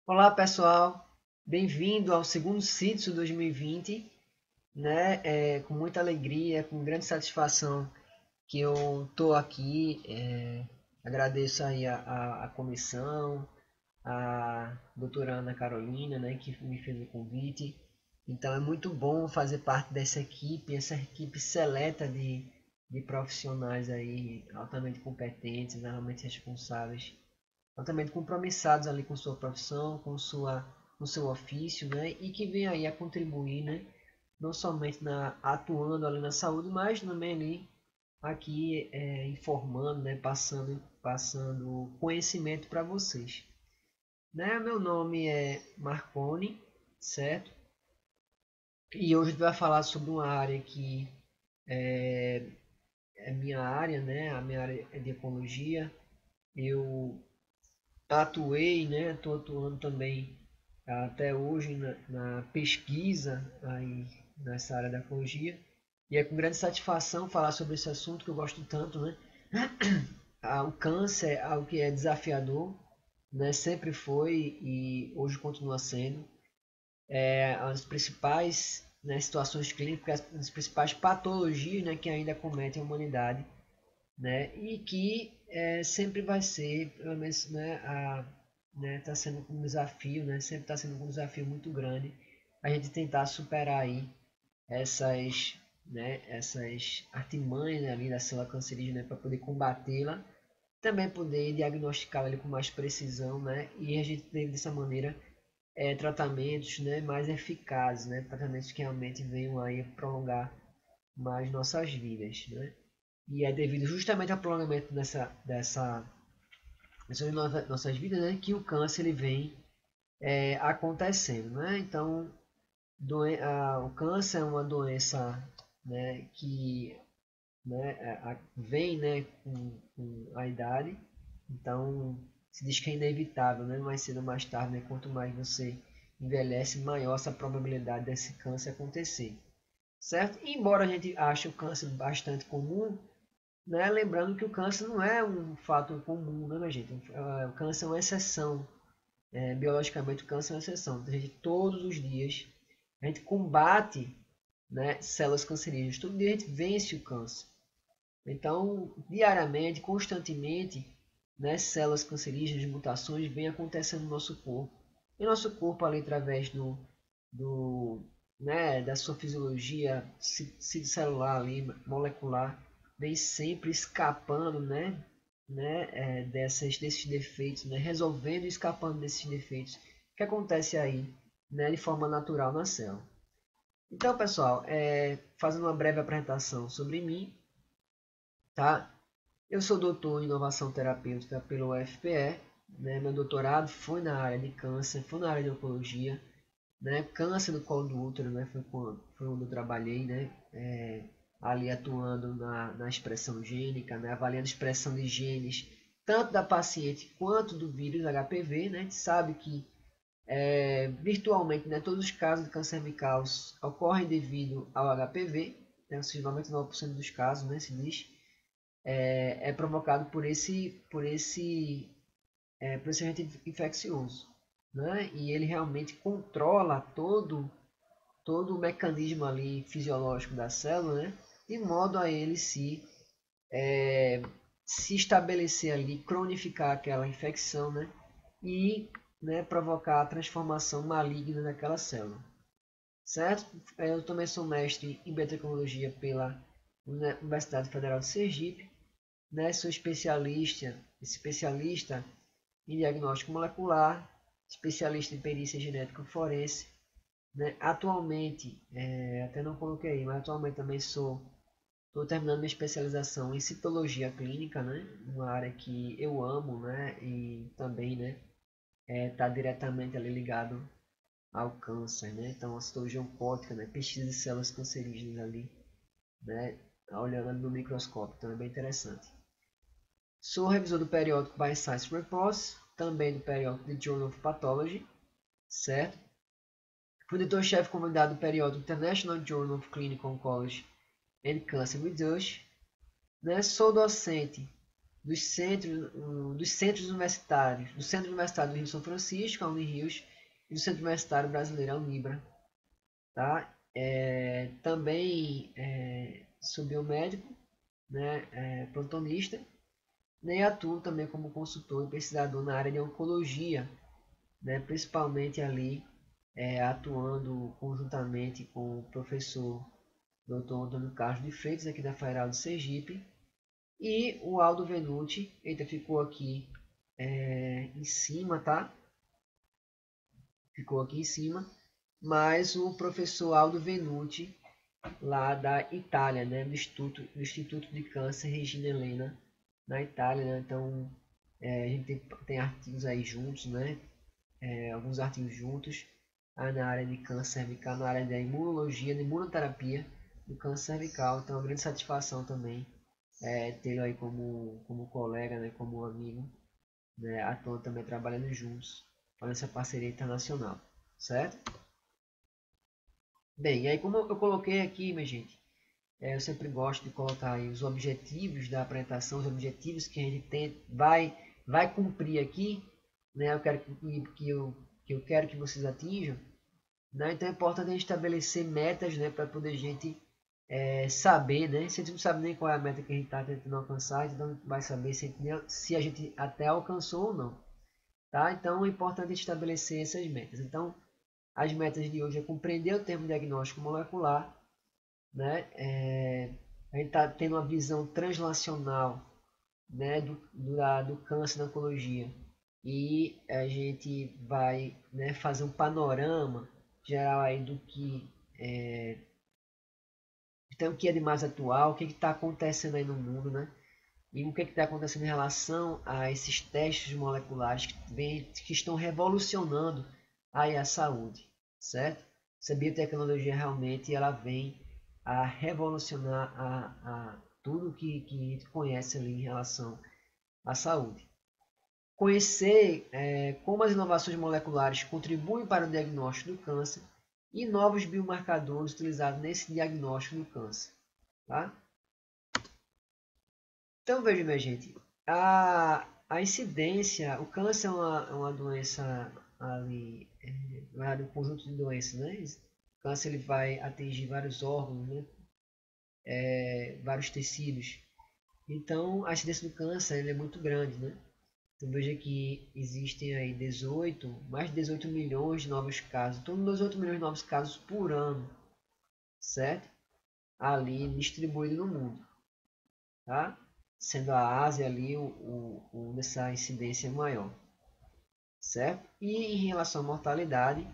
Olá pessoal, bem-vindo ao segundo CITSO 2020, né? Com muita alegria, com grande satisfação que eu estou aqui. Agradeço aí a comissão, a doutora Ana Carolina, né, que me fez o convite. Então é muito bom fazer parte dessa equipe, essa equipe seleta de profissionais aí altamente competentes, altamente responsáveis, altamente compromissados ali com sua profissão, com seu ofício, né? E que vem aí a contribuir, né? Não somente atuando ali na saúde, mas também ali aqui informando, né? Passando conhecimento para vocês. Né? Meu nome é Marconi, certo? E hoje a gente vai falar sobre uma área que é minha área, né? A minha área é de ecologia. Eu atuei, né? Estou atuando também até hoje na pesquisa aí nessa área da ecologia. E é com grande satisfação falar sobre esse assunto que eu gosto tanto, né? O câncer é algo que é desafiador, né? Sempre foi e hoje continua sendo. É uma das principais, né, situações clínicas, as principais patologias, né, que ainda cometem a humanidade, né? E que sempre vai ser, pelo menos, né, né, tá sendo um desafio, né? Sempre está sendo um desafio muito grande a gente tentar superar aí essas artimanhas ali da célula cancerígena para poder combatê-la, também poder diagnosticá-la com mais precisão, né? E a gente ter dessa maneira tratamentos, né, mais eficazes, né? Tratamentos que realmente venham aí prolongar mais nossas vidas, né? E é devido justamente ao prolongamento dessas nossas vidas, né, que o câncer ele vem acontecendo, né? Então, o câncer é uma doença, né, que, né, vem, né, com a idade. Então, se diz que é inevitável, né? Mais cedo ou mais tarde, né? Quanto mais você envelhece, maior essa probabilidade desse câncer acontecer, certo? Embora a gente ache o câncer bastante comum, né? Lembrando que o câncer não é um fato comum, né, minha gente? O câncer é uma exceção. Biologicamente, o câncer é uma exceção. Então, a gente, todos os dias, a gente combate, né, células cancerígenas. Todo dia a gente vence o câncer. Então, diariamente, constantemente, né, células cancerígenas, mutações, vêm acontecendo no nosso corpo. E nosso corpo, ali, através né, da sua fisiologia celular, ali, molecular, vem sempre escapando, desses defeitos, né, resolvendo e escapando desses defeitos que acontece aí, né, de forma natural na célula. Então, pessoal, fazendo uma breve apresentação sobre mim, tá? Eu sou doutor em inovação terapêutica pelo UFPE, né? Meu doutorado foi na área de câncer, foi na área de oncologia, né? Câncer do colo do útero, né? Foi onde eu trabalhei, né? Ali atuando na expressão gênica, né? Avaliando a expressão de genes, tanto da paciente quanto do vírus HPV, né? A gente sabe que virtualmente, né, todos os casos de câncer cervical ocorrem devido ao HPV, né? Ou seja, 99% dos casos, né, se diz, é provocado por esse agente infeccioso, né? E ele realmente controla todo o mecanismo ali fisiológico da célula, né? De modo a ele se estabelecer ali, cronificar aquela infecção, né? E, né, provocar a transformação maligna daquela célula, certo? Eu também sou mestre em biotecnologia pela Universidade Federal de Sergipe, né? Sou especialista em diagnóstico molecular, especialista em perícia genética forense, né? Atualmente, até não coloquei aí, mas atualmente também estou terminando minha especialização em citologia clínica, né? Uma área que eu amo, né? E também, né, está diretamente ali ligado ao câncer, né? Então, a citologia oncótica, né? Pesquisa de células cancerígenas ali, né? Olhando no microscópio, então é bem interessante. Sou revisor do periódico Bioscience Reports, também do periódico The Journal of Pathology, certo? Fui editor-chefe convidado do periódico International Journal of Clinical Oncology and Cancer Research, né? Sou docente dos centros universitários, do Centro Universitário do Rio São Francisco, a Unirios, e do Centro Universitário Brasileiro, a Unibra. Tá? Também sou biomédico, né, plantonista, né, e atuo também como consultor e pesquisador na área de oncologia, né, principalmente ali atuando conjuntamente com o professor Dr. Antônio Carlos de Freitas, aqui da Federal de Sergipe, e o Aldo Venuti, eita, ficou aqui em cima, tá? Ficou aqui em cima, mas o professor Aldo Venuti, lá da Itália, né? Do Instituto de Câncer Regina Helena, na Itália, né? Então, a gente tem artigos aí juntos, né? Alguns artigos juntos, na área de câncer cervical, na área da imunologia, da imunoterapia do câncer cervical. Então, é uma grande satisfação também tê-lo aí como colega, né? Como amigo, né? Atuando também trabalhando juntos, fazendo essa parceria internacional, certo? Bem, e aí como eu coloquei aqui, minha gente, eu sempre gosto de colocar aí os objetivos da apresentação, os objetivos que a gente vai cumprir aqui, né? Eu quero que eu quero que vocês atinjam, né? Então é importante a gente estabelecer metas, né? Para poder a gente saber, né? Se a gente não sabe nem qual é a meta que a gente está tentando alcançar, então a gente vai saber se a gente até alcançou ou não, tá? Então é importante a gente estabelecer essas metas. Então as metas de hoje é compreender o termo diagnóstico molecular, né? A gente está tendo uma visão translacional, né, do câncer na oncologia, e a gente vai, né, fazer um panorama geral aí do que então, o que é de mais atual, o que está acontecendo aí no mundo, né? E o que está acontecendo em relação a esses testes moleculares que estão revolucionando aí a saúde, certo? Essa biotecnologia realmente ela vem a revolucionar tudo que a gente conhece ali em relação à saúde. Conhecer como as inovações moleculares contribuem para o diagnóstico do câncer e novos biomarcadores utilizados nesse diagnóstico do câncer. Tá? Então veja, minha gente, a incidência, o câncer é uma doença ali, um conjunto de doenças, né? O câncer ele vai atingir vários órgãos, né? Vários tecidos. Então a incidência do câncer ele é muito grande, né? Então veja que existem aí mais de 18 milhões de novos casos, em torno de 18 milhões de novos casos por ano, certo? Ali distribuído no mundo, tá? Sendo a Ásia ali onde essa incidência é maior, certo? E em relação à mortalidade,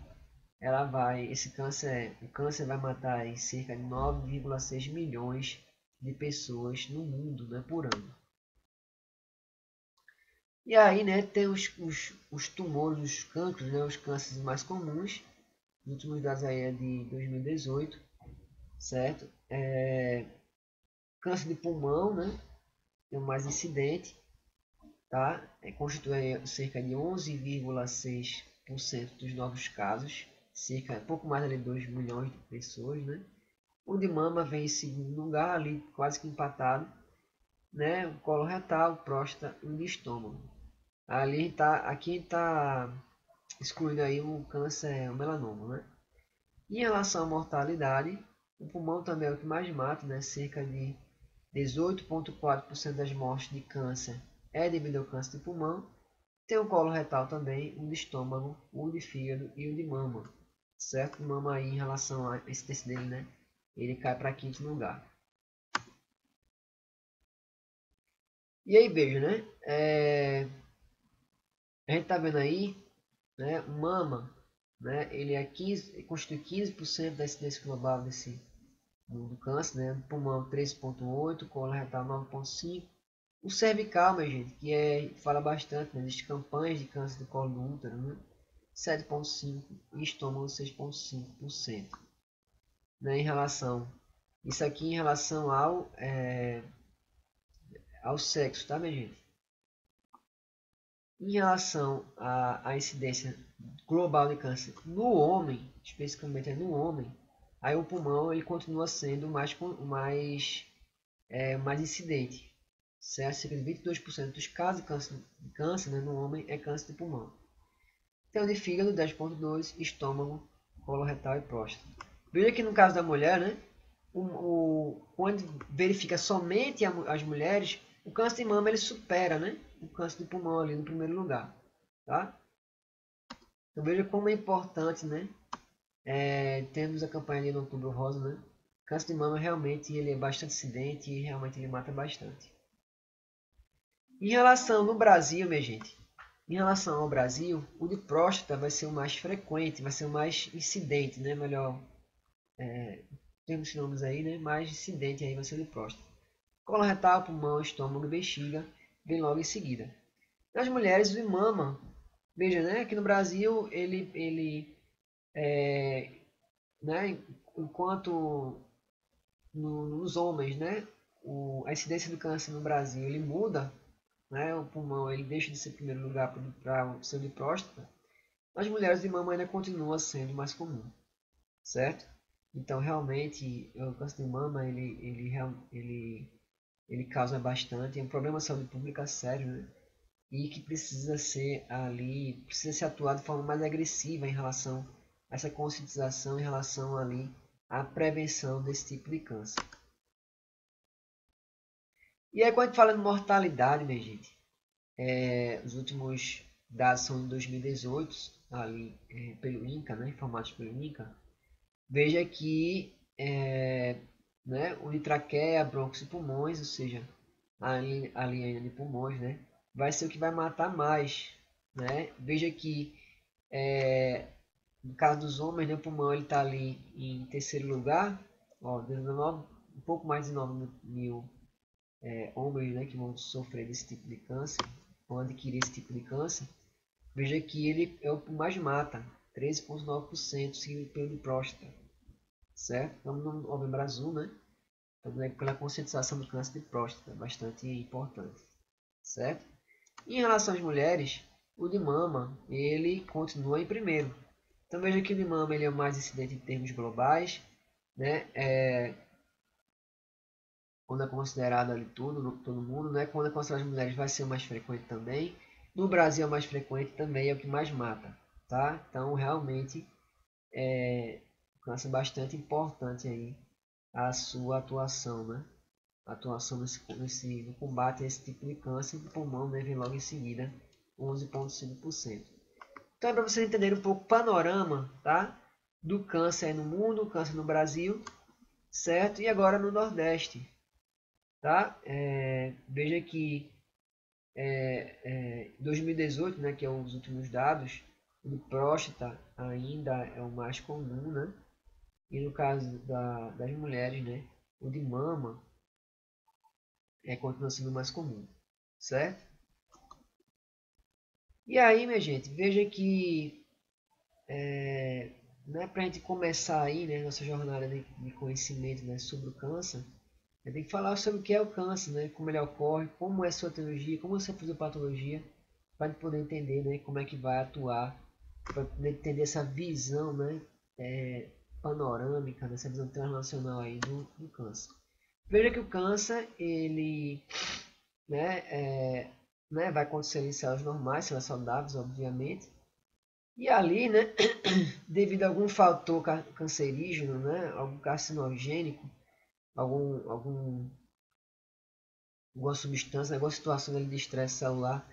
o câncer vai matar aí cerca de 9,6 milhões de pessoas no mundo, né, por ano. E aí, né, tem os tumores, os cânceres, né, os cânceres mais comuns. Os últimos dados aí é de 2018, certo? Câncer de pulmão, né, é o mais incidente, tá? Constitui cerca de 11,6% dos novos casos, pouco mais de 2 milhões de pessoas, né? O de mama vem em segundo lugar, ali quase que empatado, né? O colo retal, próstata e o de estômago. Aqui está excluindo aí o câncer, o melanoma, né? Em relação à mortalidade, o pulmão também é o que mais mata, né? Cerca de 18,4% das mortes de câncer é devido ao câncer de pulmão. Tem o colo retal também, o de estômago, o de fígado e o de mama. Certo? O mama aí, em relação a esse teste dele, né? Ele cai para quinto lugar. E aí, veja, né? A gente tá vendo aí, né? O mama, né? Ele constitui 15% da incidência global do câncer, né? O pulmão 13,8%, colo retal 9,5%. O cervical, minha gente, fala bastante, né? Existem campanhas de câncer do colo do útero, né? 7,5% e estômago 6,5%. Né? Isso aqui em relação ao sexo, tá, minha gente? Em relação à incidência global de câncer no homem, especificamente no homem, aí o pulmão ele continua sendo mais incidente, certo? Cerca de 22% dos casos de câncer, né, no homem é câncer de pulmão. Tem o de fígado, 10,2%, estômago, colo retal e próstata. Veja que no caso da mulher, né, quando verifica somente as mulheres, o câncer de mama ele supera, né, o câncer de pulmão ali no primeiro lugar. Tá? Então veja como é importante, né, temos a campanha de Outubro Rosa, né? O câncer de mama realmente ele é bastante incidente e realmente ele mata bastante. Em relação no Brasil, minha gente, em relação ao Brasil, o de próstata vai ser o mais frequente, vai ser o mais incidente, né? Melhor, temos nomes aí, né? Mais incidente aí vai ser o de próstata. Colo retal, pulmão, estômago e bexiga vem logo em seguida. Nas mulheres, o de mama, veja, né? Aqui no Brasil ele né? Enquanto nos homens, né? A incidência do câncer no Brasil ele muda, né? O pulmão ele deixa de ser primeiro lugar para o seu de próstata. Nas mulheres de mama ainda continua sendo mais comum, certo? Então realmente o câncer de mama ele causa bastante, é um problema de saúde pública sério, né? E que precisa ser ali, precisa ser atuado de forma mais agressiva em relação a essa conscientização, em relação ali à prevenção desse tipo de câncer. E aí quando a gente fala de mortalidade, minha gente, os últimos dados são de 2018, ali pelo INCA, né, informados pelo INCA. Veja que né, o de traqueia, brônquios e pulmões, ou seja, a linha de pulmões, né, vai ser o que vai matar mais. Né? Veja que no caso dos homens, né, o pulmão está ali em terceiro lugar, ó, 19, um pouco mais de 9 mil homens, né, que vão sofrer desse tipo de câncer, vão adquirir esse tipo de câncer. Veja que ele é o que mais mata, 13,9%, seguido pelo de próstata, certo? Então, no Novembro Azul, né? Então, pela conscientização do câncer de próstata, bastante importante, certo? Em relação às mulheres, o de mama, ele continua em primeiro. Então, veja que o de mama ele é o mais incidente em termos globais, né? Quando é considerado ali tudo, todo mundo, né? Quando é considerado as mulheres vai ser o mais frequente também. No Brasil é o mais frequente também, é o que mais mata, tá? Então realmente é bastante importante aí a sua atuação, né? A atuação no combate a esse tipo de câncer do pulmão, né? Vem logo em seguida, 11,5%. Então é para vocês entenderem um pouco o panorama, tá? Do câncer no mundo, câncer no Brasil, certo? E agora no Nordeste, tá? Veja que 2018, né, que é os últimos dados, o de próstata ainda é o mais comum, né? E no caso das mulheres, né, o de mama continua sendo mais comum, certo? E aí, minha gente, veja que né, para a gente começar aí, né, nossa jornada de conhecimento, né, sobre o câncer, a gente tem que falar sobre o que é o câncer, né, como ele ocorre, como é a sua etiologia, como é a sua fisiopatologia, para a gente poder entender, né, como é que vai atuar, para poder entender essa visão, né, panorâmica, né, essa visão transnacional aí do câncer. Veja que o câncer, ele vai acontecer em células normais, células saudáveis, obviamente, e ali, né, devido a algum fator cancerígeno, né, algum carcinogênico, alguma substância, alguma situação de estresse celular,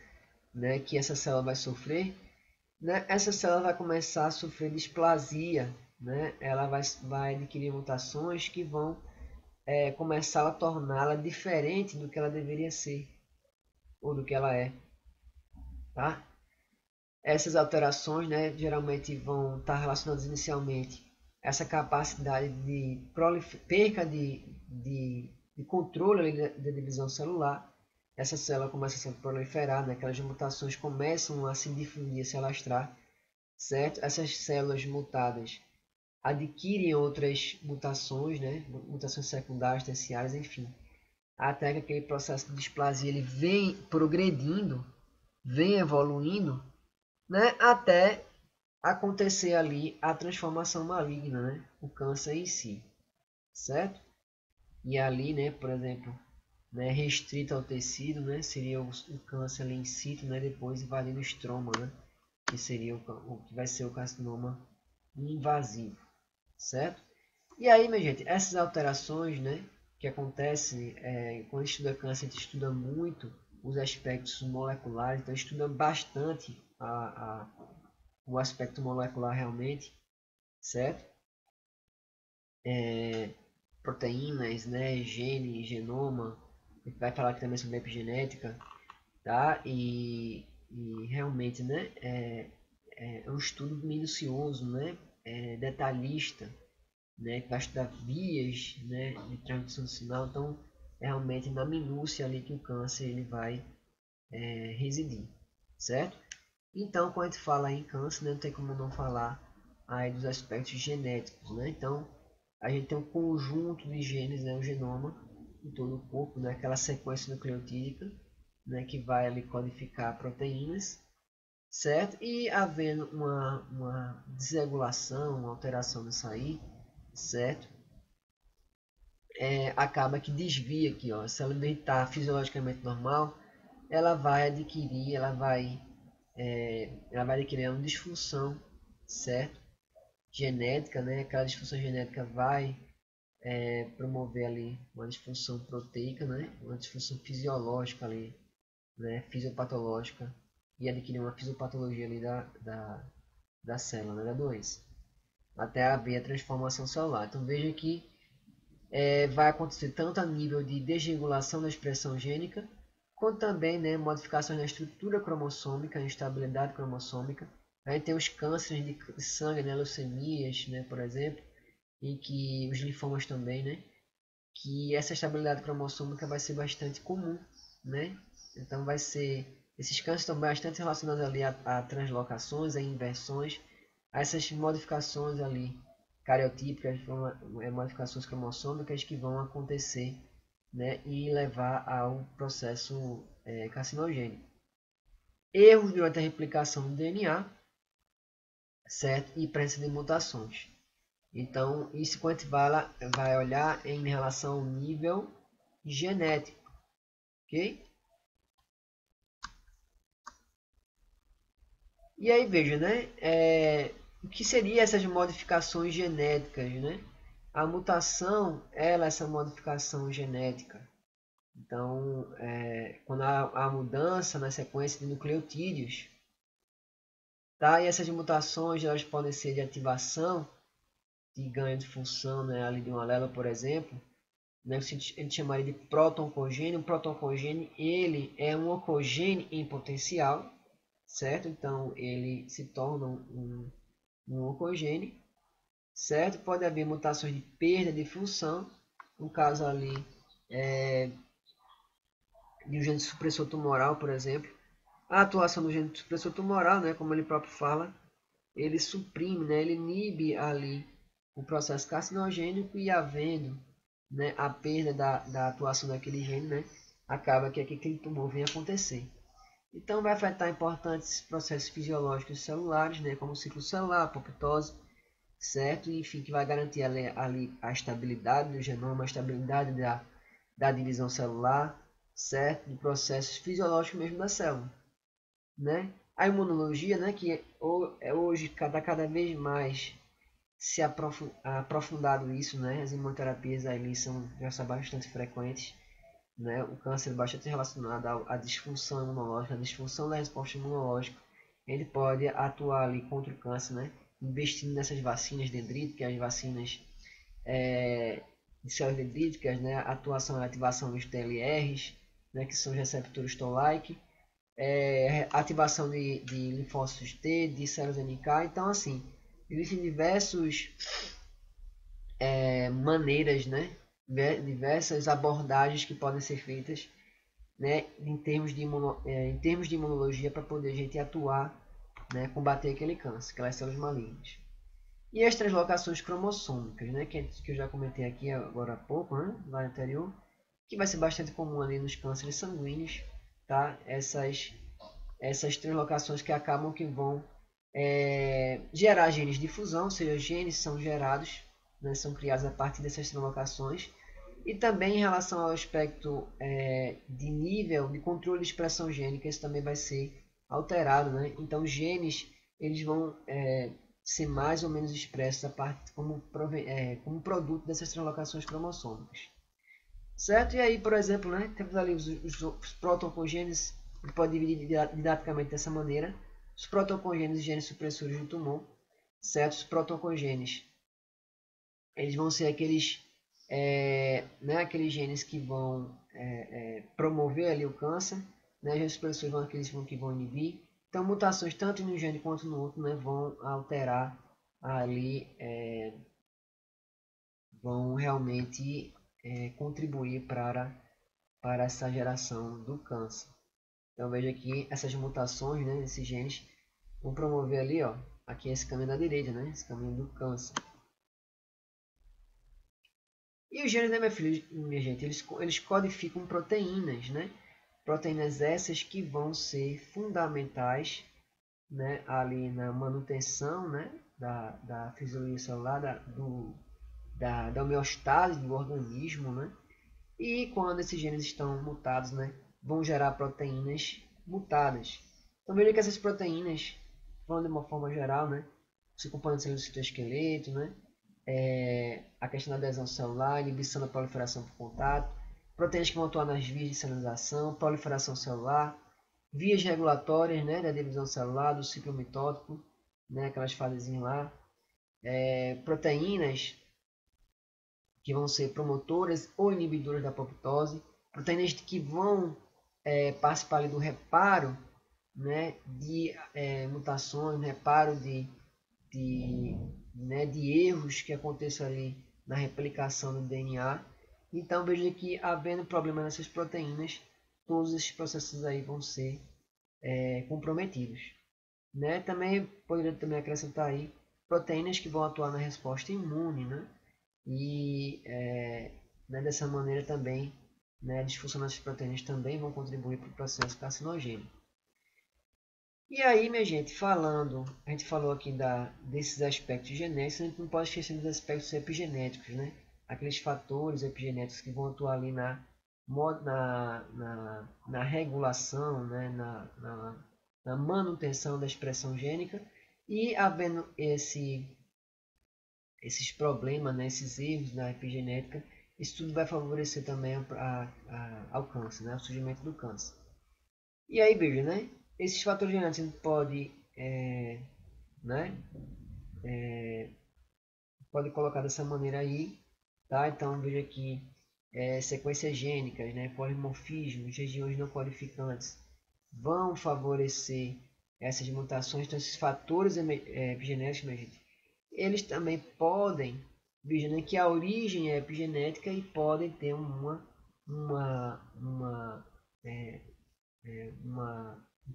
né, que essa célula vai sofrer, né, essa célula vai começar a sofrer displasia, né, ela vai adquirir mutações que vão começar a torná-la diferente do que ela deveria ser, ou do que ela é, tá? Essas alterações, né, geralmente vão estar relacionadas inicialmente a essa capacidade de perca de controle da divisão celular. Essa célula começa a se proliferar, né, aquelas mutações começam a se difundir, a se alastrar, certo? Essas células mutadas adquirem outras mutações, né, mutações secundárias, terciárias, enfim, até que aquele processo de displasia ele vem progredindo, vem evoluindo, né, até acontecer ali a transformação maligna, né, o câncer em si, certo? E ali, né, por exemplo, né, restrita ao tecido, né, seria o câncer ali in situ, né, depois invadindo o estroma, né, que seria o que vai ser o carcinoma invasivo, certo? E aí, minha gente, essas alterações, né, que acontecem quando estuda câncer, a gente estuda muito os aspectos moleculares, então estuda bastante o aspecto molecular realmente, certo? Proteínas, né, gene, genoma, a gente vai falar aqui também sobre epigenética, tá? E realmente, né, é um estudo minucioso, né, detalhista, né, que vai estudar vias, né, de transmissão do sinal, então é realmente na minúcia ali que o câncer ele vai residir, certo? Então, quando a gente fala em câncer, né, não tem como não falar aí dos aspectos genéticos, né? Então, a gente tem um conjunto de genes, né, o genoma, em todo o corpo, né, aquela sequência nucleotídica, né, que vai ali codificar proteínas, certo? E havendo uma desregulação, uma alteração nisso aí, certo? Acaba que desvia aqui, ó, se ela está fisiologicamente normal, ela vai adquirir, ela vai adquirir uma disfunção, certo? Genética, né? Aquela disfunção genética vai promover ali uma disfunção proteica, né? Uma disfunção fisiológica ali, né? Fisiopatológica e adquirir uma fisiopatologia ali da célula, né? Da doença, até haver a transformação celular. Então veja que vai acontecer tanto a nível de desregulação da expressão gênica, quanto também, né, modificações na estrutura cromossômica, instabilidade cromossômica. Aí tem os cânceres de sangue, né, leucemias, né, por exemplo, e que os linfomas também, né, que essa estabilidade cromossômica vai ser bastante comum, né? Então vai ser, esses cânceres estão bastante relacionados ali a translocações, a inversões, a essas modificações ali cariotípicas, modificações cromossômicas que vão acontecer, né, e levar ao processo carcinogênico. Erros durante a replicação do DNA, certo? E presença de mutações. Então, isso quando a gente vai olhar em relação ao nível genético, ok? E aí veja, né? O que seriam essas modificações genéticas, né? A mutação, ela é essa modificação genética. Então, quando há mudança na sequência de nucleotídeos, tá? E essas mutações elas podem ser de ativação, de ganho de função, né? Ali de um alelo, por exemplo, né? A gente chamaria de proto-oncogênio. O proto-oncogênio, ele é um oncogênio em potencial, certo? Então, ele se torna um oncogênio, certo? Pode haver mutações de perda de função, no caso ali de um gene supressor tumoral, por exemplo. A atuação do gene supressor tumoral, né, como ele próprio fala, ele suprime, né, ele inibe ali o processo carcinogênico e havendo, né, a perda da atuação daquele gene, né, acaba que aquele tumor vem acontecer. Então vai afetar importantes processos fisiológicos celulares, né, como o ciclo celular, a apoptose, certo? Enfim, que vai garantir ali a estabilidade do genoma, a estabilidade da divisão celular, certo? Do processo fisiológico mesmo da célula, né? A imunologia, né, que hoje está cada vez mais se aprofundado isso, né? As imunoterapias ali já são bastante frequentes, né? O câncer é bastante relacionado à disfunção imunológica, à disfunção da resposta imunológica. Ele pode atuar ali contra o câncer, né? Investindo nessas vacinas dendríticas, as vacinas de células dendríticas, né? Atuação e ativação dos TLRs, né? Que são os receptores Toll-like, ativação de linfócitos T, de células NK. Então, assim, existem diversas maneiras, né? Diversas abordagens que podem ser feitas, né? Em termos de imunologia para poder a gente atuar, né? Combater aquele câncer, aquelas células malignas. E as translocações cromossômicas, né? Que eu já comentei aqui agora há pouco, né? Lá anterior, que vai ser bastante comum ali nos cânceres sanguíneos, tá? Essas translocações que acabam que vão gerar genes de fusão, ou seja, genes são gerados, né, são criados a partir dessas translocações, E também em relação ao aspecto de nível de controle de expressão gênica, isso também vai ser alterado, né? Então, os genes eles vão ser mais ou menos expressos como produto dessas translocações cromossômicas. Certo? E aí, por exemplo, né, temos ali os protocongenes, que pode dividir didaticamente dessa maneira. Os protocongenes e genes supressores do tumor. Certo? Os protocongenes, eles vão ser aqueles aqueles genes que vão promover ali o câncer, né? Os supressores vão aqueles que vão inibir. Então, mutações tanto no gene quanto no outro, né, vão alterar ali, vão realmente contribuir para essa geração do câncer. Então, veja aqui essas mutações, né, desses genes vão promover ali, ó, aqui esse caminho da direita, né, esse caminho do câncer. E os genes, né, minha gente, eles codificam proteínas, né? Proteínas essas que vão ser fundamentais, né, ali na manutenção, né, da fisiologia celular, da homeostase do organismo, né? E quando esses genes estão mutados, né, vão gerar proteínas mutadas. Então veja que essas proteínas, falando de uma forma geral, né, se componentes do citoesqueleto, né, a questão da adesão celular, inibição da proliferação por contato, proteínas que vão atuar nas vias de sinalização, proliferação celular, vias regulatórias, né, da divisão celular, do ciclo mitótico, né, aquelas fasezinhas lá, proteínas que vão ser promotoras ou inibidoras da apoptose, proteínas que vão participar ali do reparo, né, de mutações, reparo de erros que aconteçam ali na replicação do DNA. Então veja que havendo problema nessas proteínas, todos esses processos aí vão ser comprometidos. Né? Também poderia também acrescentar aí proteínas que vão atuar na resposta imune, né? E né, dessa maneira também, né, a disfunção dessas proteínas também vão contribuir para o processo carcinogênico. E aí, minha gente, a gente falou aqui desses aspectos genéticos, a gente não pode esquecer dos aspectos epigenéticos, né? Aqueles fatores epigenéticos que vão atuar ali na regulação, né? na manutenção da expressão gênica, e havendo esses problemas, né? Esses erros na epigenética, isso tudo vai favorecer também ao câncer, né? O surgimento do câncer. E aí, veja, né? Esses fatores genéticos a gente pode colocar dessa maneira aí, tá? Então veja aqui sequências gênicas, né? Polimorfismos, regiões não codificantes vão favorecer essas mutações. Então esses fatores epigenéticos, minha gente, eles também podem, veja, né, que a origem é epigenética e podem ter um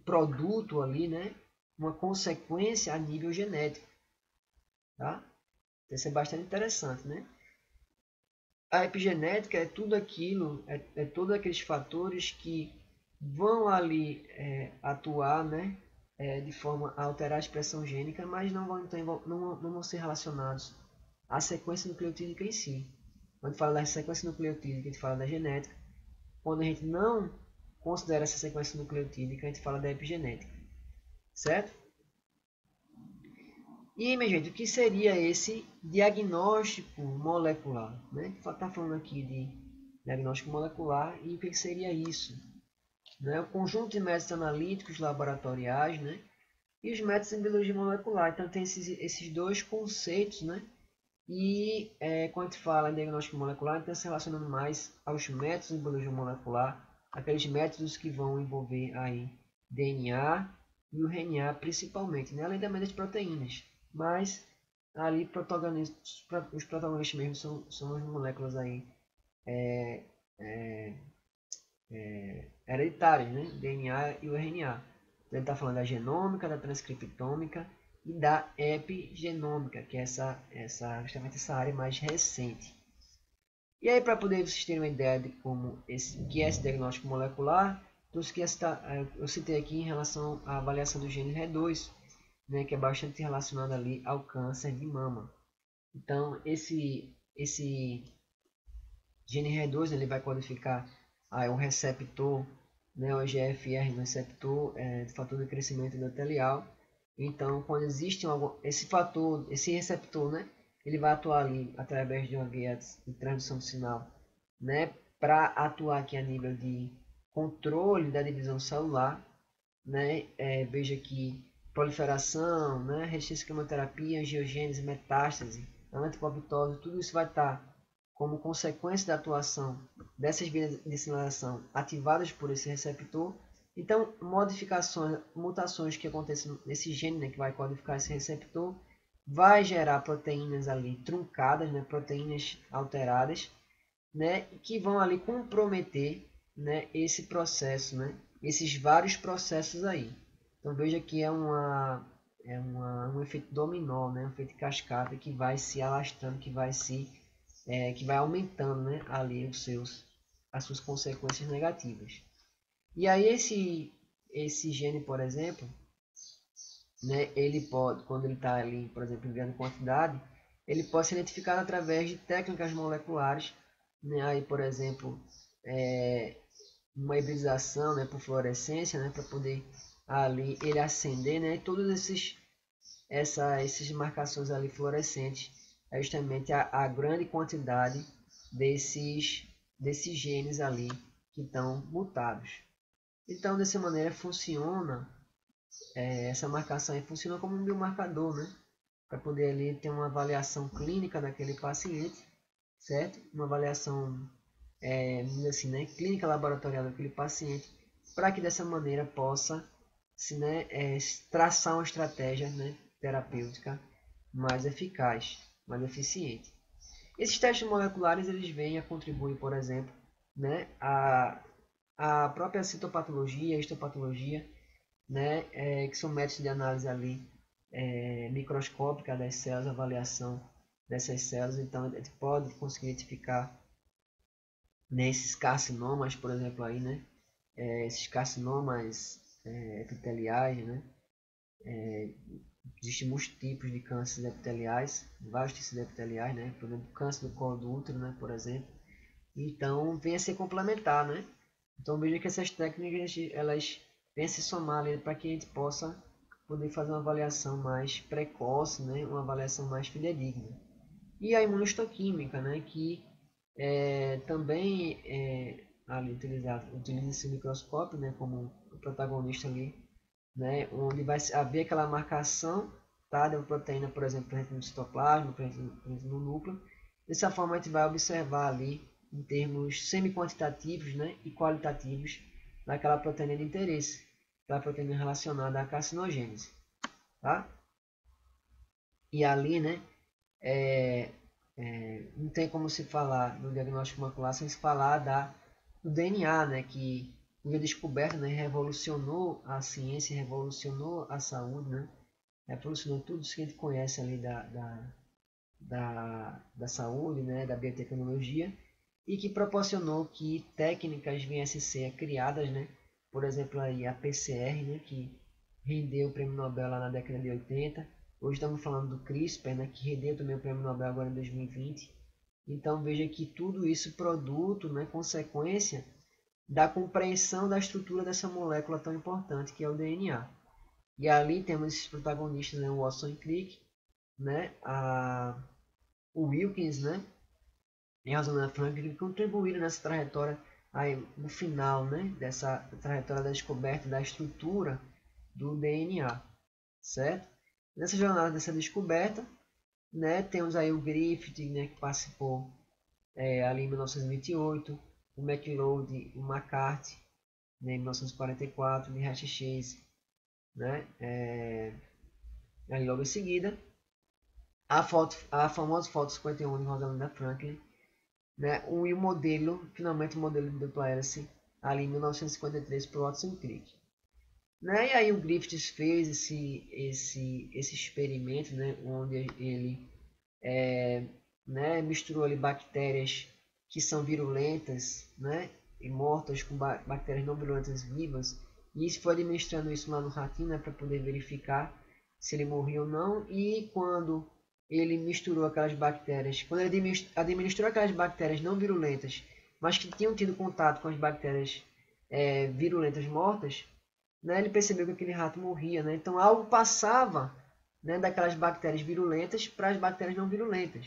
produto ali, né? Uma consequência a nível genético, tá? Isso é bastante interessante, né? A epigenética é tudo aquilo, todos aqueles fatores que vão ali atuar, né? De forma a alterar a expressão gênica, mas não vão ser relacionados à sequência nucleotídica em si. Quando a gente fala da sequência nucleotídica, a gente fala da genética. Quando a gente não considera essa sequência nucleotídica, a gente fala da epigenética, certo? E, minha gente, o que seria esse diagnóstico molecular? Né? Está falando aqui de diagnóstico molecular e o que seria isso? Né? O conjunto de métodos analíticos laboratoriais, né? E os métodos em biologia molecular. Então, tem esses dois conceitos, né? E quando a gente fala em diagnóstico molecular, está se relacionando mais aos métodos de biologia molecular, aqueles métodos que vão envolver aí DNA e o RNA principalmente, né? Além também das proteínas. Mas ali os protagonistas mesmo são as moléculas aí hereditárias, né? O DNA e o RNA. Então, ele está falando da genômica, da transcriptômica e da epigenômica, que é justamente essa área mais recente. E aí, para poder vocês terem uma ideia de que é esse diagnóstico molecular, eu citei aqui em relação à avaliação do gene R2, né, que é bastante relacionado ali ao câncer de mama. Então, esse GNR2, né, ele vai codificar o receptor, né, o GFR no receptor de fator de crescimento endotelial. Então, quando existe esse fator, esse receptor, né, ele vai atuar ali através de uma guia de transdução de sinal, né, para atuar aqui a nível de controle da divisão celular, né, veja aqui proliferação, né, resistência à quimioterapia, angiogênese, metástase, antipoptose, tudo isso vai estar como consequência da atuação dessas vias de sinalização ativadas por esse receptor. Então, modificações, mutações que acontecem nesse gene, né, que vai codificar esse receptor, vai gerar proteínas ali truncadas, né, proteínas alteradas, né, que vão ali comprometer, né, esse processo, né, esses vários processos aí. Então veja que é um efeito dominó, né, um efeito cascata que vai se alastrando, que vai aumentando, né, ali as suas consequências negativas. E aí esse gene, por exemplo, né, ele pode, quando ele está ali, por exemplo, em grande quantidade, ele pode ser identificado através de técnicas moleculares, né, aí, por exemplo, uma hibridização, né, por fluorescência, né, para poder ali ele acender, né, todas essas marcações ali fluorescentes é justamente a grande quantidade desses genes ali que estão mutados. Então, dessa maneira funciona, essa marcação aí funciona como um biomarcador, né, para poder ali ter uma avaliação clínica daquele paciente, certo? Uma avaliação assim, né, clínica laboratorial daquele paciente, para que dessa maneira possa né, traçar uma estratégia, né, terapêutica mais eficaz, mais eficiente. Esses testes moleculares eles vêm a contribuir, por exemplo, né, a própria citopatologia, a histopatologia, né, que são métodos de análise ali microscópica das células, avaliação dessas células. Então, a gente pode conseguir identificar nesses carcinomas, por exemplo, aí, né, esses carcinomas epiteliais, né, existem muitos tipos de cânceres epiteliais, vários tipos epiteliais, né, por exemplo, câncer do colo do útero, né, por exemplo. Então, vem a ser complementar, né. Então, veja que essas técnicas, elas vêm a se somar para que a gente possa poder fazer uma avaliação mais precoce, né, uma avaliação mais fidedigna. E a imunohistoquímica, né, que também ali utiliza esse microscópio, né, como o protagonista ali, né, onde vai haver aquela marcação, tá, da proteína, por exemplo, presente no citoplasma, presente no núcleo. Dessa forma a gente vai observar ali em termos semi-quantitativos, né, e qualitativos daquela proteína de interesse, aquela proteína relacionada à carcinogênese, tá? E ali, né, não tem como se falar no diagnóstico molecular sem se falar do DNA, né, que foi descoberta, né, revolucionou a ciência, revolucionou a saúde, né, revolucionou tudo isso que a gente conhece ali da saúde, né, da biotecnologia, e que proporcionou que técnicas viessem a ser criadas, né, por exemplo, aí a PCR, né, que rendeu o prêmio Nobel lá na década de 80. Hoje estamos falando do CRISPR, né, que rendeu também o prêmio Nobel agora em 2020. Então veja que tudo isso produto, né, consequência da compreensão da estrutura dessa molécula tão importante que é o DNA. E ali temos esses protagonistas, né, o Watson e Crick, né, o Wilkins, né, e a Rosalind Franklin, que contribuíram nessa trajetória aí, no final, né, dessa trajetória da descoberta da estrutura do DNA, certo? Nessa jornada dessa descoberta, né, temos aí o Griffith, né, que participou ali em 1928, o MacLeod, o McCarthy, né, em 1944, o Chase, né, aí logo em seguida, a famosa foto 51 de Rosalind Franklin, né, o modelo, finalmente o modelo de dupla hélice, ali em 1953 por Watson Crick. Né? E aí o Griffiths fez esse experimento, né, onde ele né, misturou ali bactérias que são virulentas, né, e mortas com bactérias não virulentas vivas, e isso foi administrando isso lá no ratinho, né, para poder verificar se ele morria ou não. E quando ele misturou aquelas bactérias, quando ele administrou aquelas bactérias não virulentas, mas que tinham tido contato com as bactérias virulentas mortas, né, ele percebeu que aquele rato morria, né? Então algo passava, né, daquelas bactérias virulentas para as bactérias não virulentas,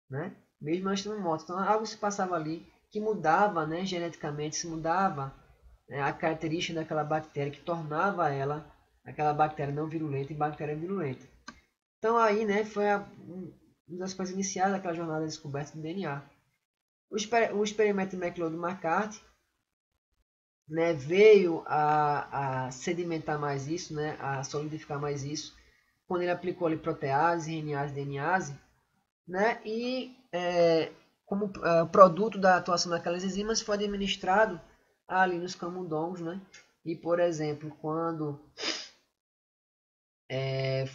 né? Mesmo elas estando mortas. Então algo se passava ali que mudava, né, geneticamente, se mudava, né, a característica daquela bactéria que tornava ela, aquela bactéria não virulenta, em bactéria virulenta. Então aí, né, foi uma das coisas iniciais daquela jornada de descoberta do DNA. O experimento de McLeod-McCarthy, né, veio a sedimentar mais isso, né, a solidificar mais isso, quando ele aplicou ali protease, RNase, DNase, né, e como produto da atuação daquelas enzimas foi administrado ali nos camundongos, né, e por exemplo, quando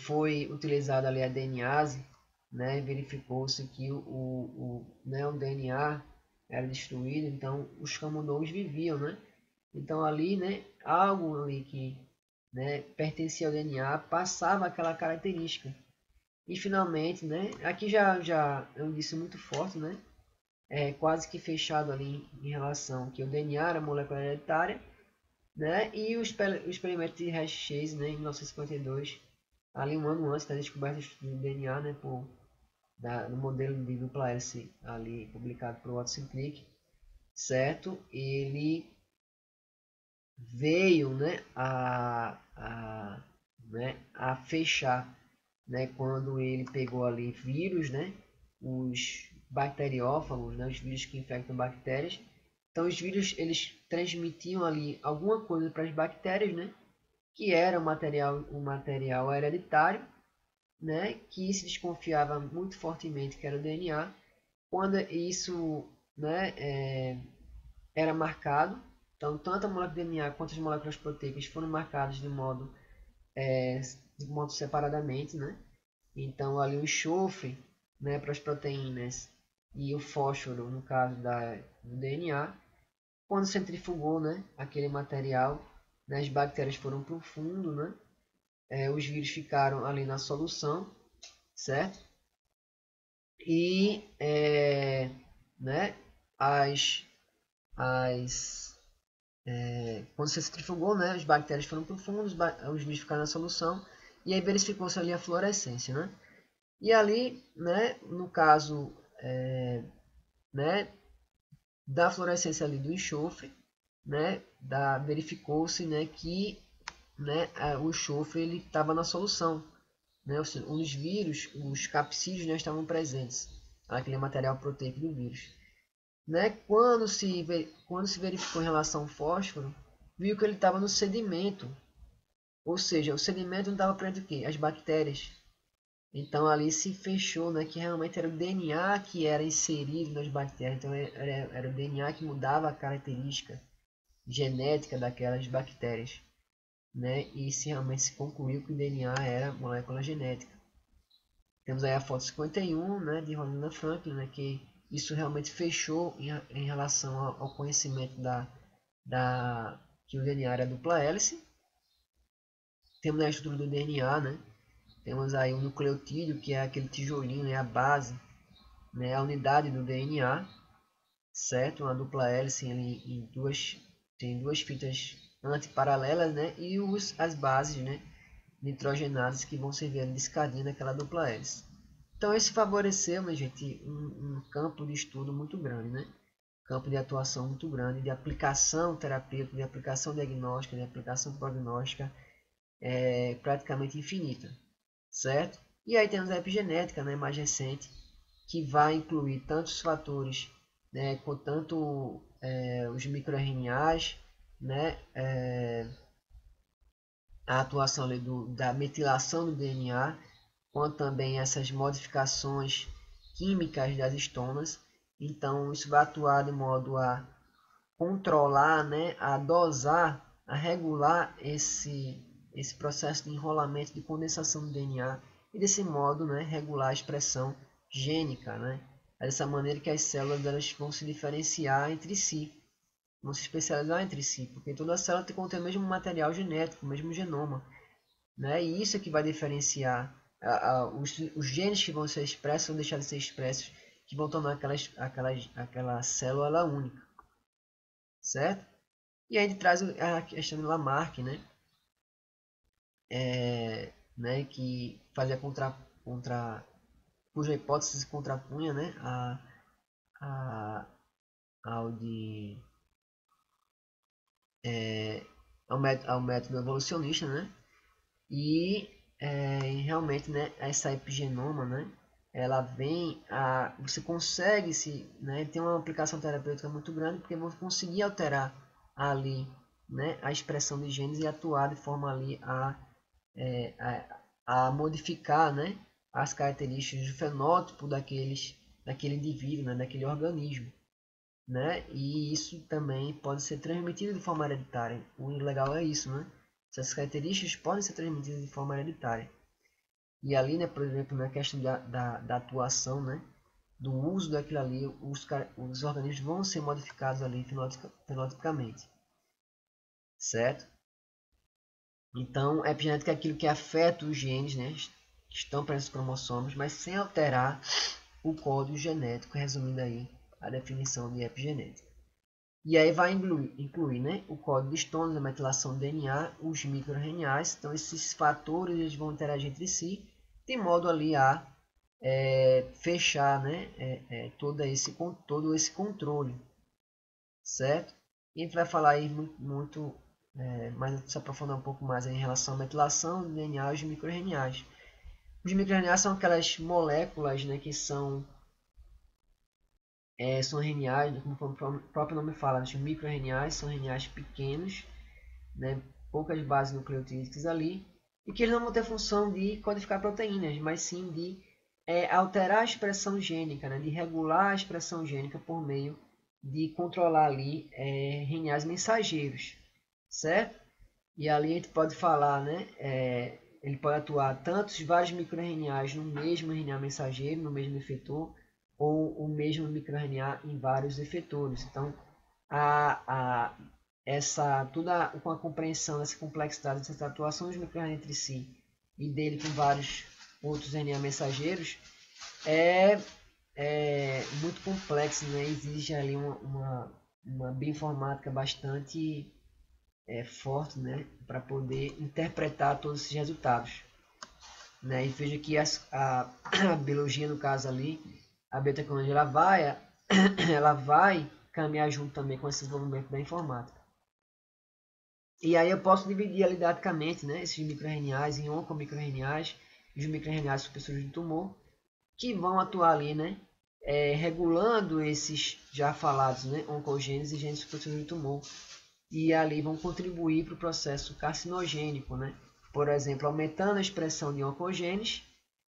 foi utilizada ali a DNase, né, verificou-se que né, o DNA era destruído, então os camundongos viviam, né? Então ali, né, algo ali que, né, pertencia ao DNA passava aquela característica. E finalmente, né, aqui já é um indício muito forte, né, quase que fechado ali em relação que o DNA era molécula hereditária, né, e o experimento de Hershey, né, em 1952, ali um ano antes da descoberta do DNA, né, no modelo de dupla hélice ali publicado por Watson Crick, certo? Ele veio, né, a fechar, né, quando ele pegou ali vírus, né, os bacteriófagos, né, os vírus que infectam bactérias. Então os vírus eles transmitiam ali alguma coisa para as bactérias, né, que era um material hereditário, né, que se desconfiava muito fortemente que era o DNA. Quando isso, né, era marcado, então tanto a molécula de DNA quanto as moléculas proteicas foram marcadas de modo separadamente, né? Então ali o enxofre, né, para as proteínas e o fósforo no caso do DNA, quando centrifugou, né, aquele material, né, as bactérias foram para o fundo, né? Os vírus ficaram ali na solução, certo? E né, quando se centrifugou, né, as bactérias foram para o fundo, os vírus ficaram na solução, e aí verificou-se ali a fluorescência, né? E ali, né, no caso né, da fluorescência ali do enxofre, né, verificou-se, né, que, né, o enxofre ele estava na solução, né, ou seja, os vírus, os capsídeos, né, estavam presentes, aquele material proteico do vírus. Né, quando se verificou em relação ao fósforo, viu que ele estava no sedimento, ou seja, o sedimento não estava presente o quê? As bactérias. Então ali se fechou, né, que realmente era o DNA que era inserido nas bactérias. Então era o DNA que mudava a característica genética daquelas bactérias, né? E se realmente se concluiu que o DNA era molécula genética. Temos aí a foto 51, né, de Rosalind Franklin, né, que isso realmente fechou em relação ao conhecimento que o DNA era dupla hélice. Temos a estrutura do DNA, né? Temos aí o nucleotídeo, que é aquele tijolinho, né, a base, né, a unidade do DNA, certo? Uma dupla hélice tem duas fitas antiparalelas, né? E as bases, né, nitrogenadas que vão servir de escadinha daquela dupla hélice. Então isso favoreceu, minha gente, um campo de estudo muito grande, né? Campo de atuação muito grande, de aplicação terapêutica, de aplicação diagnóstica, de aplicação prognóstica, praticamente infinita, certo? E aí temos a epigenética, né, mais recente, que vai incluir tanto os fatores, né, tanto os microRNAs, né, a atuação ali da metilação do DNA, quanto também essas modificações químicas das estonas. Então isso vai atuar de modo a controlar, né, a dosar, a regular esse processo de enrolamento, de condensação do DNA e desse modo, né, regular a expressão gênica, né? Dessa maneira que as células elas vão se diferenciar entre si, vão se especializar entre si, porque toda célula tem que conter o mesmo material genético, o mesmo genoma, né? E isso é que vai diferenciar os genes que vão ser expressos vão deixar de ser expressos, que vão tornar aquela célula única, certo? E aí ele traz a questão de Lamarck, né? Que fazia cuja hipótese se contrapunha, né? Ao de ao método evolucionista, né? E realmente, né, essa epigenoma, né, ela vem você consegue tem uma aplicação terapêutica muito grande, porque você conseguir alterar ali, né, a expressão de genes e atuar de forma ali a modificar, né, as características do fenótipo daquele indivíduo, né, daquele organismo, né? E isso também pode ser transmitido de forma hereditária. O legal é isso, né? Essas características podem ser transmitidas de forma hereditária. E ali, né, por exemplo, na questão da atuação, né, do uso daquilo ali, os organismos vão ser modificados ali fenotipicamente, certo? Então, a epigenética é aquilo que afeta os genes, né, que estão presentes nos cromossomos, mas sem alterar o código genético, resumindo aí a definição de epigenética. E aí vai incluir, né, o código de Stones, a metilação do DNA, os microRNAs. Então, esses fatores eles vão interagir entre si, de modo ali a fechar, né, todo esse controle, certo? E a gente vai falar aí muito mas se aprofundar um pouco mais em relação à metilação do DNA e os microRNAs. Os microRNAs são aquelas moléculas, né, que são RNAs, como o próprio nome fala, os microRNAs são RNAs pequenos, né, poucas bases nucleotídicas ali, e que eles não vão ter função de codificar proteínas, mas sim de alterar a expressão gênica, né, de regular a expressão gênica por meio de controlar ali RNAs mensageiros, certo? E ali a gente pode falar, né, ele pode atuar tanto os vários microRNAs no mesmo RNA mensageiro, no mesmo efetor, ou o mesmo microRNA em vários efetores. Então, toda com a compreensão dessa complexidade dessa atuação dos microRNA entre si e dele com vários outros RNA mensageiros é muito complexo, né? Exige ali uma bioinformática bastante forte, né? Para poder interpretar todos esses resultados. Né? E veja que a biologia, no caso ali, a biotecnologia, ela vai caminhar junto também com esse desenvolvimento da informática. E aí eu posso dividir ali didaticamente, né, esses microRNAs em oncomicroRNAs e os microRNAs supressores de tumor, que vão atuar ali, né, regulando esses já falados, né, oncogenes e genes supressores de tumor. E ali vão contribuir para o processo carcinogênico, né? Por exemplo, aumentando a expressão de oncogenes,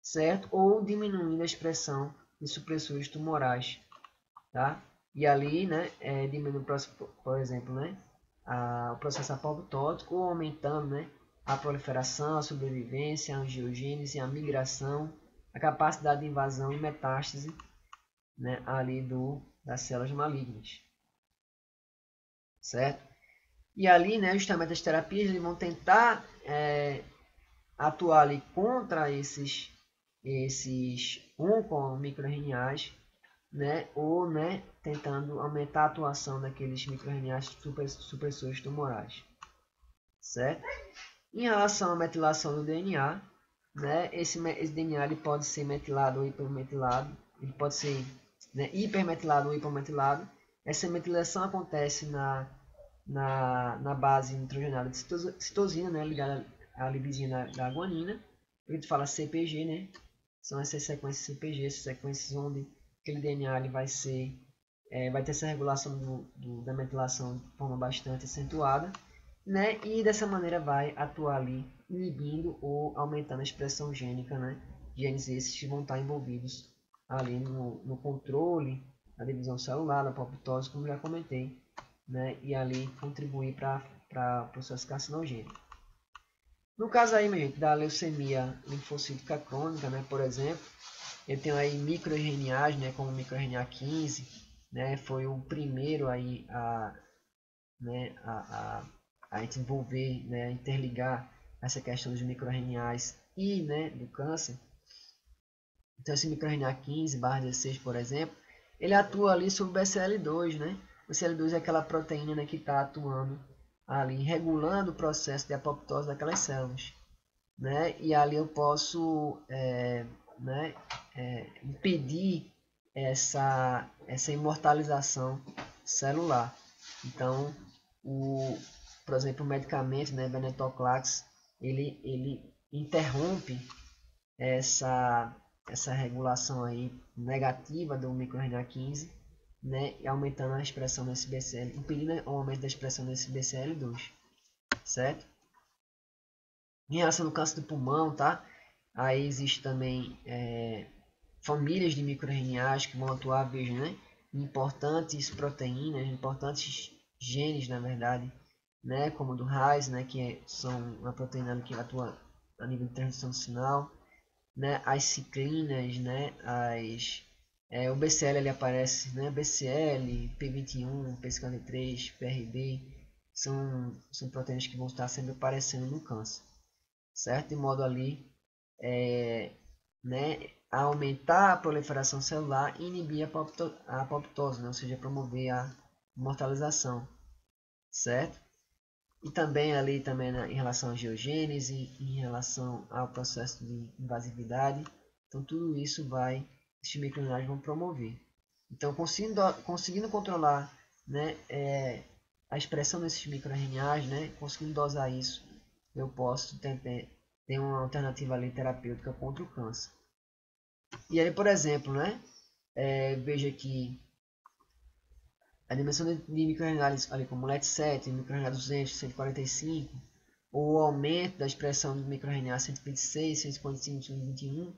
certo? Ou diminuindo a expressão de supressores tumorais, tá? E ali, né, diminuindo, por exemplo, né, o processo apoptótico, ou aumentando, né, a proliferação, a sobrevivência, a angiogênese, a migração, a capacidade de invasão e metástase, né, ali das células malignas, certo? E ali, né, justamente as terapias eles vão tentar atuar ali contra esses oncomicroRNAs, né, ou, né, tentando aumentar a atuação daqueles microRNAs supressores tumorais, certo? Em relação à metilação do DNA, né, esse DNA ele pode ser metilado ou hipermetilado, ele pode ser, né, hipermetilado ou hipometilado. Essa metilação acontece na base nitrogenada de citosina, né, ligada à libizinha da guanina. A gente fala CPG, né? São essas sequências CPG, essas sequências onde aquele DNA ele vai ter essa regulação da metilação de forma bastante acentuada, né? E dessa maneira vai atuar ali inibindo ou aumentando a expressão gênica, né? Genes esses que vão estar envolvidos ali no controle da divisão celular, da apoptose, como já comentei, né? E ali contribuir para o processo carcinogênico. No caso aí, minha gente, da leucemia linfocítica crônica, né, por exemplo, eu tenho aí microRNAs, né, como o microRNA 15, né, foi o primeiro aí a gente envolver, né, interligar essa questão dos microRNAs I, né, do câncer. Então esse microRNA 15/16, por exemplo, ele atua ali sobre o BCL2, né? O BCL2 é aquela proteína, né, que está atuando ali, regulando o processo de apoptose daquelas células, né? E ali eu posso né, impedir essa imortalização celular. Então, por exemplo, o medicamento, né, venetoclax, ele interrompe essa regulação aí negativa do microRNA 15, né, e aumentando a expressão desse BCL, impedindo o aumento da expressão desse BCL2, certo? Em relação ao câncer do pulmão, tá? Aí existe também famílias de microRNAs que vão atuar, veja, né, em importantes proteínas, importantes genes, na verdade, né, como o do RAS, né, são uma proteína que atua a nível de transdução do sinal, né, as ciclinas, né, o BCL ele aparece, né, BCL, P21, P53, PRB, são proteínas que vão estar sempre aparecendo no câncer, certo? De modo ali, né, a aumentar a proliferação celular e inibir a apoptose, né, ou seja, promover a imortalização, certo? E também ali também em relação à geogênese, em relação ao processo de invasividade. Então tudo isso esses microRNAs vão promover. Então conseguindo controlar, né, a expressão desses microRNAs, né, conseguindo dosar isso, eu posso ter uma alternativa ali terapêutica contra o câncer. E aí, por exemplo, né, veja que a dimensão de microRNAs ali como LET7, microRNA 200, 145, ou o aumento da expressão do microRNA 126, 155, 121,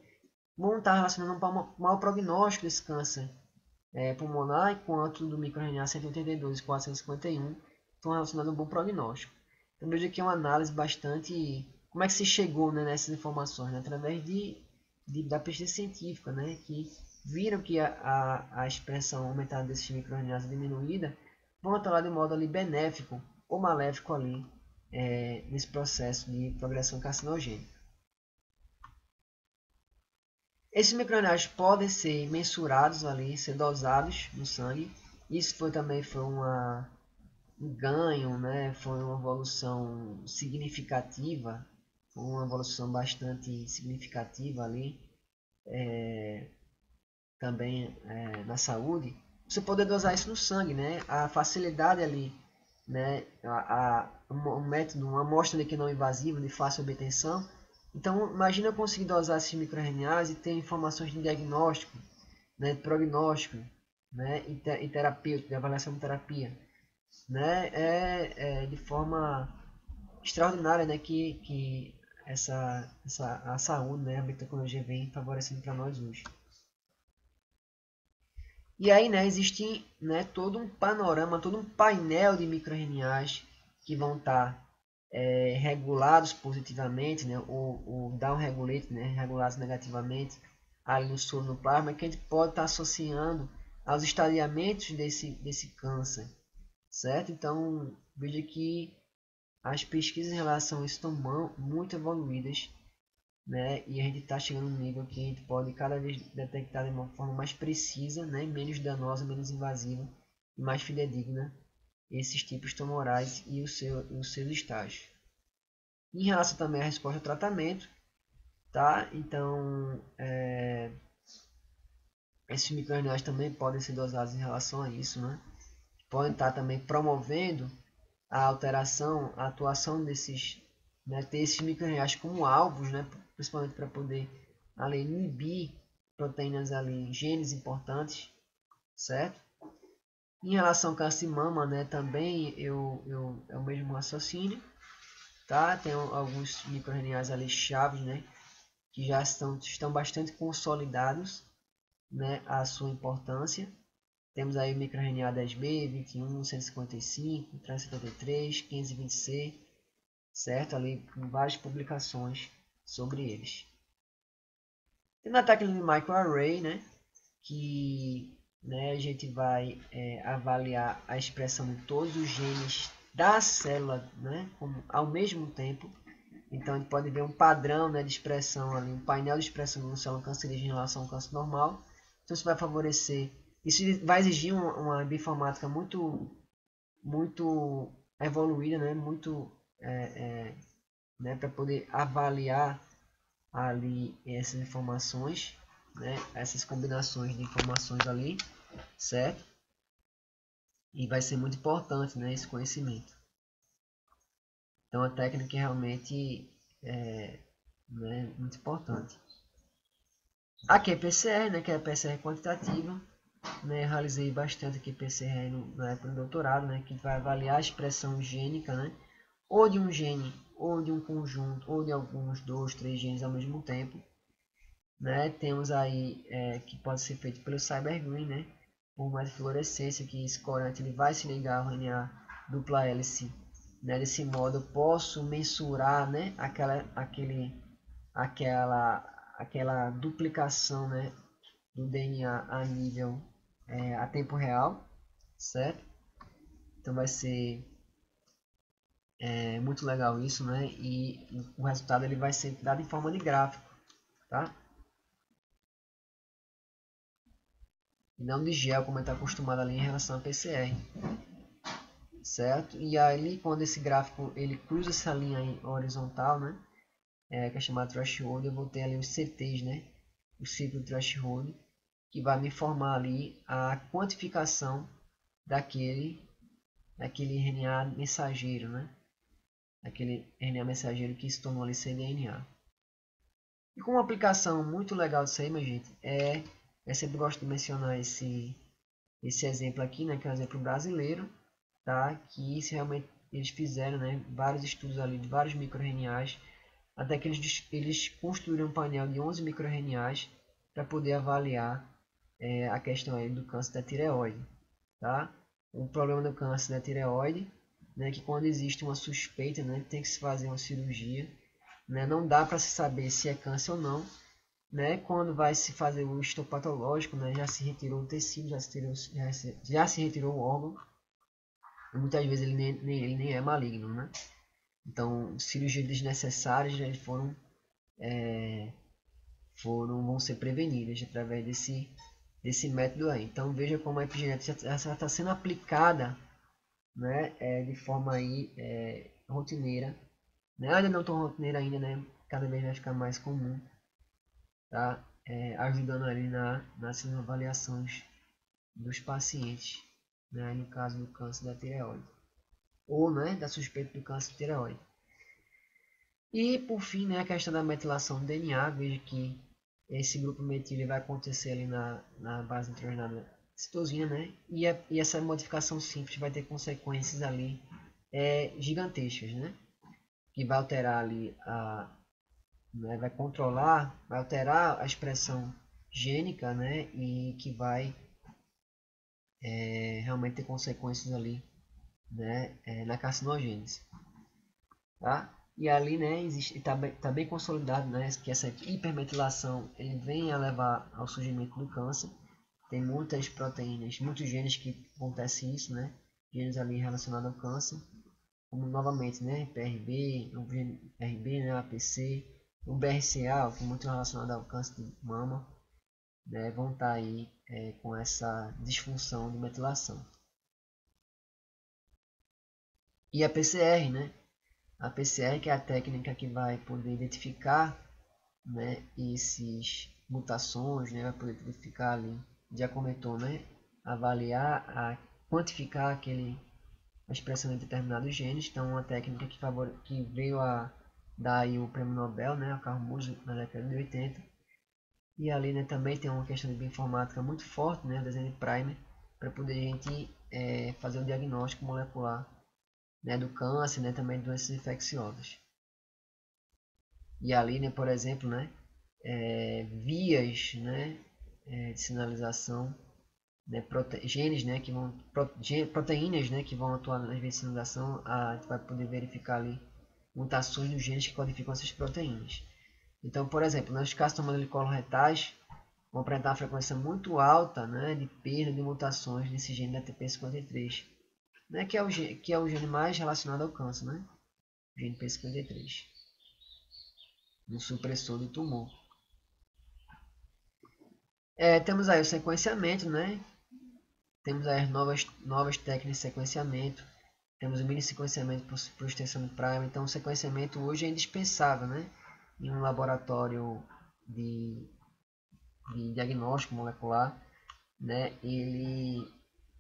vão estar relacionando com o mau prognóstico desse câncer pulmonar, enquanto do microRNA 182 e 451 estão relacionados a um bom prognóstico. Então veja que é uma análise bastante... Como é que se chegou, né, nessas informações? Né? Através da pesquisa científica, né, que viram que a expressão aumentada desses microRNAs diminuída vão atuar de modo ali benéfico ou maléfico ali nesse processo de progressão carcinogênica. Esses microRNAs podem ser mensurados ali, ser dosados no sangue. Isso também foi um ganho, né? Foi uma evolução significativa, uma evolução bastante significativa ali, também na saúde. Você poder dosar isso no sangue, né? A facilidade ali, né? Um método, uma amostra ali que não invasiva, de fácil obtenção. Então, imagina eu conseguir dosar esses microRNAs e ter informações de diagnóstico, né, de prognóstico, né, e terapêutico, de avaliação de terapia, né, de forma extraordinária, né, que a saúde, né, a biotecnologia vem favorecendo para nós hoje. E aí, né, existe, né, todo um panorama, todo um painel de microRNAs que vão estar regulados positivamente, né, ou downregulated, né, regulados negativamente ali no soro no plasma, que a gente pode estar associando aos estadiamentos desse câncer, certo? Então, veja que as pesquisas em relação a isso estão muito evoluídas, né, e a gente está chegando num nível que a gente pode cada vez detectar de uma forma mais precisa, né, menos danosa, menos invasiva e mais fidedigna esses tipos tumorais e os seus estágios. Em relação também à resposta ao tratamento, tá? Então, esses microRNAs também podem ser dosados em relação a isso, né? Podem estar também promovendo a alteração, a atuação desses, né, ter esses microRNAs como alvos, né, principalmente para poder ali, inibir proteínas ali, genes importantes, certo? Em relação ao câncer de mama, né, também é o mesmo raciocínio, tá? Tem alguns microRNAs ali chaves, né, que já estão bastante consolidados, né, a sua importância. Temos aí o microRNA 10B, 21, 155, 373, 520C, certo? Ali com várias publicações sobre eles. Tem a técnica de microarray, né, que, né, a gente vai avaliar a expressão de todos os genes da célula, né, ao mesmo tempo. Então a gente pode ver um padrão, né, de expressão ali, um painel de expressão de uma célula cancerígena em relação ao câncer normal. Então isso vai favorecer, isso vai exigir uma bioinformática muito evoluída, né, né, para poder avaliar ali essas informações, né, essas combinações de informações ali, certo? E vai ser muito importante, né, esse conhecimento. Então a técnica realmente é, né, muito importante. Aqui é PCR, né, que é a PCR quantitativa. Né, eu realizei bastante aqui PCR na época do doutorado, né, que vai avaliar a expressão gênica, né, ou de um gene, ou de um conjunto, ou de alguns 2, 3 genes ao mesmo tempo. Né? Temos aí que pode ser feito pelo CyberGreen, né, por uma fluorescência, que esse corante ele vai se ligar ao RNA dupla hélice. Né? Desse modo eu posso mensurar, né, aquela duplicação, né, do DNA a nível a tempo real, certo? Então vai ser muito legal isso, né? E o resultado ele vai ser dado em forma de gráfico, tá? E não de gel, como está acostumado ali em relação a PCR, certo? E aí quando esse gráfico ele cruza essa linha aí horizontal, né? Que é chamado threshold, eu vou ter ali os CTs, né? O ciclo threshold, que vai me informar ali a quantificação daquele RNA mensageiro, né? Aquele RNA mensageiro que se tornou ali cDNA. E com uma aplicação muito legal disso aí, minha gente, eu sempre gosto de mencionar esse exemplo aqui, né, que é um exemplo brasileiro, tá? Que isso realmente eles fizeram, né, vários estudos ali de vários microRNAs, até que eles construíram um painel de 11 microRNAs para poder avaliar a questão aí do câncer da tireoide, tá? O problema do câncer da tireoide, né, que quando existe uma suspeita, né, tem que se fazer uma cirurgia, né, não dá para se saber se é câncer ou não, né, quando vai se fazer o histopatológico, né, já se retirou o tecido, já se retirou o órgão, e muitas vezes ele nem é maligno, né? Então, cirurgias desnecessárias já vão ser prevenidas através desse método aí. Então, veja como a epigenética já está sendo aplicada, né, de forma aí, rotineira, né? Ainda não tão rotineira ainda, né? Cada vez vai ficar mais comum, tá? Ajudando ali nas avaliações dos pacientes, né? No caso do câncer da tireoide, ou, né, da suspeita do câncer de tireoide. E por fim, né, a questão da metilação do DNA, veja que esse grupo metil vai acontecer ali na base nitrogenada citosina, né? E essa modificação simples vai ter consequências ali gigantescas, né? Que vai alterar ali né, vai alterar a expressão gênica, né? E que vai realmente ter consequências ali, né? Na carcinogênese, tá? E ali, né, tá bem consolidado, né, que essa hipermetilação ele vem a levar ao surgimento do câncer. Tem muitas proteínas, muitos genes que acontece isso, né? Genes ali relacionados ao câncer, como novamente, né, PRB, o gene RB, né, APC, o BRCA, que é muito relacionado ao câncer de mama, né, vão estar aí com essa disfunção de metilação. E a PCR, né? A PCR que é a técnica que vai poder identificar, né, esses mutações, né, vai poder identificar ali, já comentou, né, avaliar, quantificar a expressão de determinados genes. Então, uma técnica que veio a dar aí o prêmio Nobel, né, a Carl Musso, na década de 80. E ali, né, também tem uma questão de bioinformática muito forte, né, desenho de primer, para poder a gente fazer o diagnóstico molecular, né, do câncer, né, também de doenças infecciosas. E ali, né, por exemplo, né, vias, né, de sinalização, né, genes, né, que vão proteínas, né, que vão atuar nas vias de sinalização, a gente vai poder verificar ali mutações nos genes que codificam essas proteínas. Então, por exemplo, nos carcinomas de coloretais vão apresentar uma frequência muito alta, né, de perda de mutações nesse gene da TP53, né, que é o gene mais relacionado ao câncer, né, o gene P53. no supressor do tumor. Temos aí o sequenciamento, né? Temos aí as novas técnicas de sequenciamento. Temos o mini sequenciamento por extensão de primer. Então, o sequenciamento hoje é indispensável, né? Em um laboratório de diagnóstico molecular, né? Ele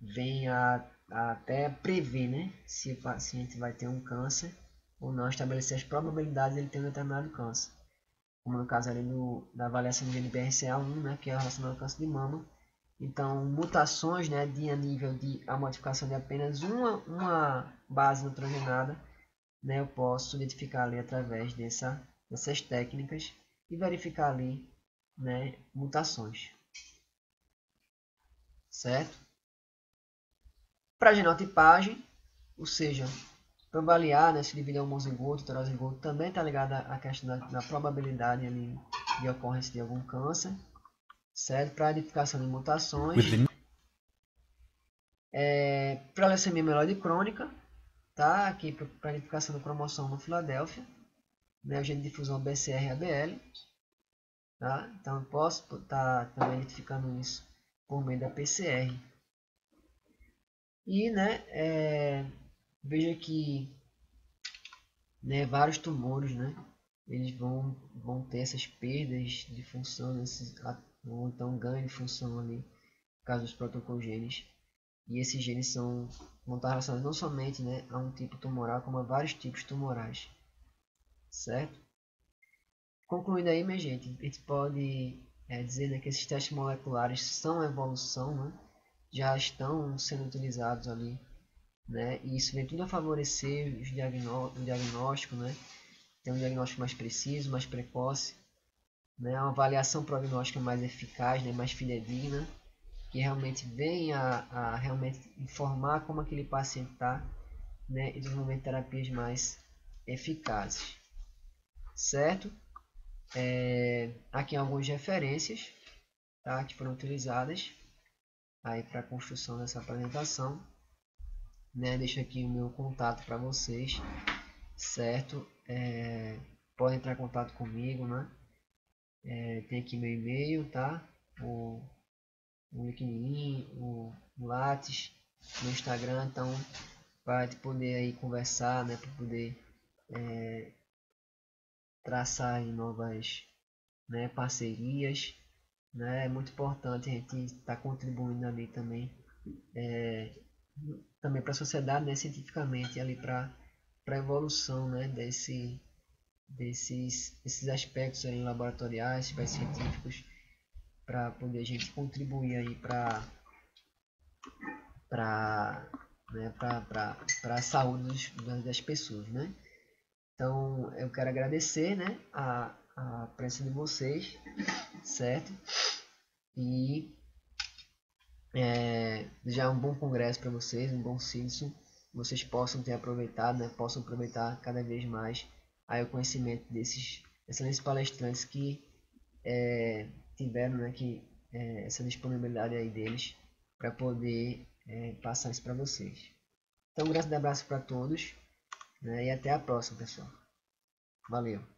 vem a até prever, né? Se o paciente vai ter um câncer ou não, estabelecer as probabilidades de ele ter um determinado câncer. Como no caso ali da avaliação de NBRCA1, né? Que é relacionado ao câncer de mama. Então, mutações, né, a nível de a modificação de apenas uma base nitrogenada, né, eu posso identificar ali através dessas técnicas e verificar ali, né, mutações, certo? Para genotipagem, ou seja, para avaliar, né, se devido a homozigoto, heterozigoto, também está ligada à questão da probabilidade ali de ocorrência de algum câncer, certo? Para identificação de mutações, para leucemia mieloide crônica, tá? Aqui para identificação da cromossomo Filadélfia, né? O gene de difusão BCR-ABL, tá? Então eu posso estar também identificando isso por meio da PCR. E, né, veja que, né, vários tumores, né, eles vão ter essas perdas de função, ou então ganho de função ali, no caso dos protocogenes. E esses genes vão estar relacionados não somente, né, a um tipo tumoral, como a vários tipos tumorais, certo? Concluindo aí, minha gente, a gente pode dizer, né, que esses testes moleculares são a evolução, né, já estão sendo utilizados ali, né, e isso vem tudo a favorecer o diagnóstico, né, ter um diagnóstico mais preciso, mais precoce, né, uma avaliação prognóstica mais eficaz, né, mais fidedigna, que realmente venha a realmente informar como aquele paciente está, né, e desenvolver terapias mais eficazes, certo? Aqui algumas referências, tá, que foram utilizadas aí para a construção dessa apresentação, né? Deixo aqui o meu contato para vocês, certo? Podem entrar em contato comigo, né? Tem aqui meu e-mail, tá? O LinkedIn, o Lattes, no Instagram, então para poder aí conversar, né? Para poder traçar aí novas, né, parcerias, né? É muito importante a gente estar contribuindo ali também, também para a sociedade, né, cientificamente ali para a evolução, né, desses aspectos aí laboratoriais, aspectos científicos, para poder a gente contribuir aí para né, para a saúde das pessoas, né? Então eu quero agradecer, né, a presença de vocês, certo? E desejar um bom congresso para vocês, um bom CIDSO, vocês possam ter aproveitado, né, possam aproveitar cada vez mais aí o conhecimento desses excelentes palestrantes que tiveram, né, essa disponibilidade aí deles para poder passar isso para vocês. Então, um grande abraço para todos, né, e até a próxima, pessoal. Valeu!